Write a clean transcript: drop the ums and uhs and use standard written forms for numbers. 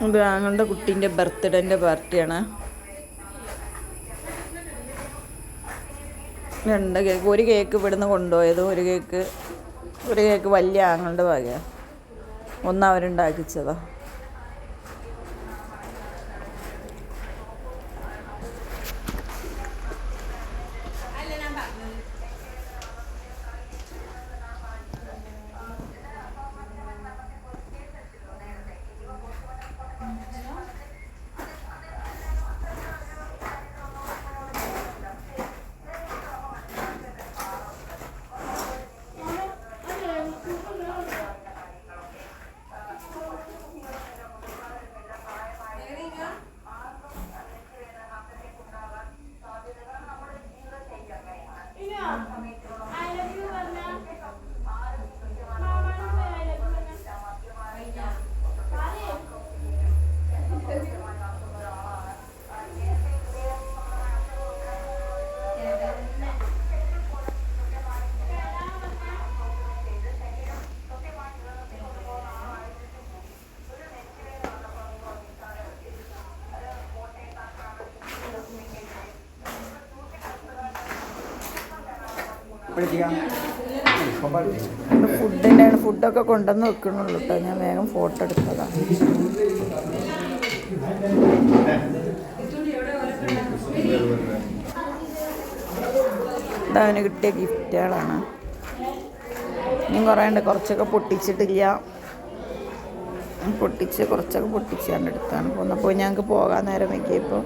ഇത് ഞങ്ങളുടെ കുട്ടീൻ്റെ ബർത്ത്ഡേൻ്റെ പാർട്ടിയാണ്. 2 കേക്ക്, ഒരു കേക്ക് ഇവിടുന്ന് കൊണ്ടുപോയതും ഒരു കേക്ക് വലിയ ആങ്ങളുടെ വകയാണ്. ഒന്ന് അവരുണ്ടാക്കിച്ചതാണ്. ഫുഡൊക്കെ കൊണ്ടുവന്ന് വെക്കണുള്ളൂ കേട്ടോ. ഞാൻ വേഗം ഫോട്ടോ എടുത്തതാണ്. ഇതവന് കിട്ടിയ ഗിഫ്റ്റുകളാണ്. ഇനിയും കുറേ ഉണ്ട്. കുറച്ചൊക്കെ പൊട്ടിച്ചിട്ടില്ല. കുറച്ചൊക്കെ പൊട്ടിച്ചാണ്ട് എടുത്താണ് പോന്നപ്പോൾ ഞങ്ങൾക്ക് പോകാൻ നേരം വൈകിയപ്പോൾ